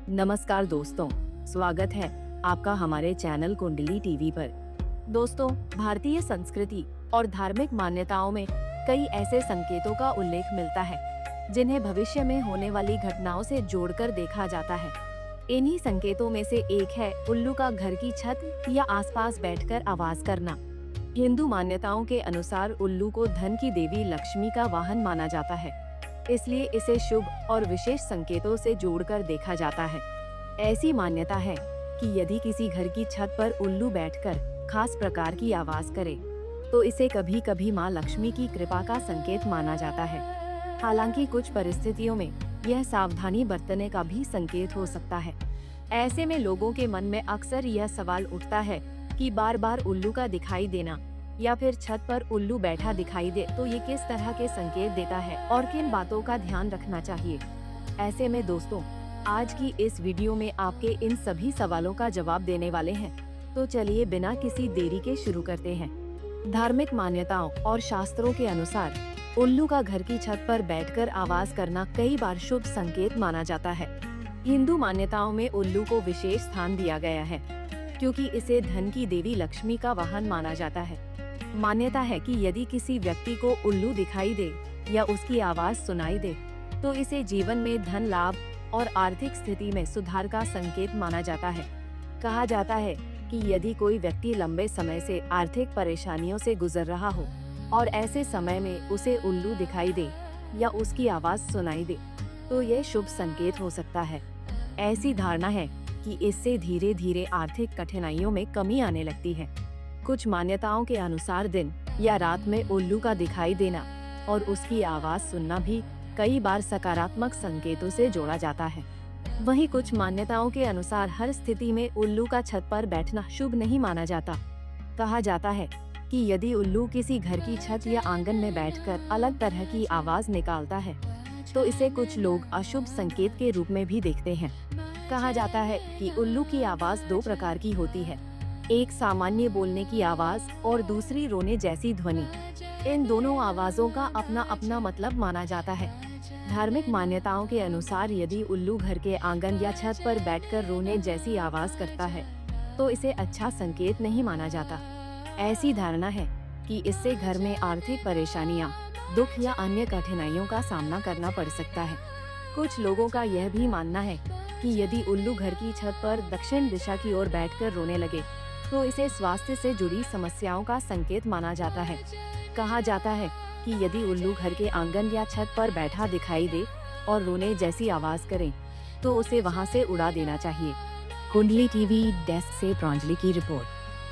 नमस्कार दोस्तों, स्वागत है आपका हमारे चैनल कुंडली टीवी पर। दोस्तों, भारतीय संस्कृति और धार्मिक मान्यताओं में कई ऐसे संकेतों का उल्लेख मिलता है जिन्हें भविष्य में होने वाली घटनाओं से जोड़कर देखा जाता है। इन्हीं संकेतों में से एक है उल्लू का घर की छत या आसपास बैठकर आवाज करना। हिंदू मान्यताओं के अनुसार उल्लू को धन की देवी लक्ष्मी का वाहन माना जाता है, इसलिए इसे शुभ और विशेष संकेतों से जोड़कर देखा जाता है। ऐसी मान्यता है कि यदि किसी घर की छत पर उल्लू बैठकर खास प्रकार की आवाज करे, तो इसे कभी कभी मां लक्ष्मी की कृपा का संकेत माना जाता है। हालांकि कुछ परिस्थितियों में यह सावधानी बरतने का भी संकेत हो सकता है। ऐसे में लोगों के मन में अक्सर यह सवाल उठता है कि बार बार उल्लू का दिखाई देना या फिर छत पर उल्लू बैठा दिखाई दे तो ये किस तरह के संकेत देता है और किन बातों का ध्यान रखना चाहिए। ऐसे में दोस्तों, आज की इस वीडियो में आपके इन सभी सवालों का जवाब देने वाले हैं। तो चलिए बिना किसी देरी के शुरू करते हैं। धार्मिक मान्यताओं और शास्त्रों के अनुसार उल्लू का घर की छत पर बैठकर आवाज करना कई बार शुभ संकेत माना जाता है। हिंदू मान्यताओं में उल्लू को विशेष स्थान दिया गया है क्योंकि इसे धन की देवी लक्ष्मी का वाहन माना जाता है। मान्यता है कि यदि किसी व्यक्ति को उल्लू दिखाई दे या उसकी आवाज सुनाई दे तो इसे जीवन में धन लाभ और आर्थिक स्थिति में सुधार का संकेत माना जाता है। कहा जाता है कि यदि कोई व्यक्ति लंबे समय से आर्थिक परेशानियों से गुजर रहा हो और ऐसे समय में उसे उल्लू दिखाई दे या उसकी आवाज सुनाई दे तो यह शुभ संकेत हो सकता है। ऐसी धारणा है कि इससे धीरे धीरे आर्थिक कठिनाइयों में कमी आने लगती है। कुछ मान्यताओं के अनुसार दिन या रात में उल्लू का दिखाई देना और उसकी आवाज सुनना भी कई बार सकारात्मक संकेतों से जोड़ा जाता है। वहीं कुछ मान्यताओं के अनुसार हर स्थिति में उल्लू का छत पर बैठना शुभ नहीं माना जाता। कहा जाता है कि यदि उल्लू किसी घर की छत या आंगन में बैठकर अलग तरह की आवाज निकालता है तो इसे कुछ लोग अशुभ संकेत के रूप में भी देखते हैं। कहा जाता है कि उल्लू की आवाज दो प्रकार की होती है, एक सामान्य बोलने की आवाज और दूसरी रोने जैसी ध्वनि। इन दोनों आवाजों का अपना अपना मतलब माना जाता है। धार्मिक मान्यताओं के अनुसार यदि उल्लू घर के आंगन या छत पर बैठकर रोने जैसी आवाज करता है तो इसे अच्छा संकेत नहीं माना जाता। ऐसी धारणा है कि इससे घर में आर्थिक परेशानियां, दुख या अन्य कठिनाइयों का सामना करना पड़ सकता है। कुछ लोगों का यह भी मानना है कि यदि उल्लू घर की छत पर दक्षिण दिशा की ओर बैठकर रोने लगे तो इसे स्वास्थ्य से जुड़ी समस्याओं का संकेत माना जाता है। कहा जाता है कि यदि उल्लू घर के आंगन या छत पर बैठा दिखाई दे और रोने जैसी आवाज करे तो उसे वहां से उड़ा देना चाहिए। कुंडली टीवी डेस्क से प्रांजलि की रिपोर्ट।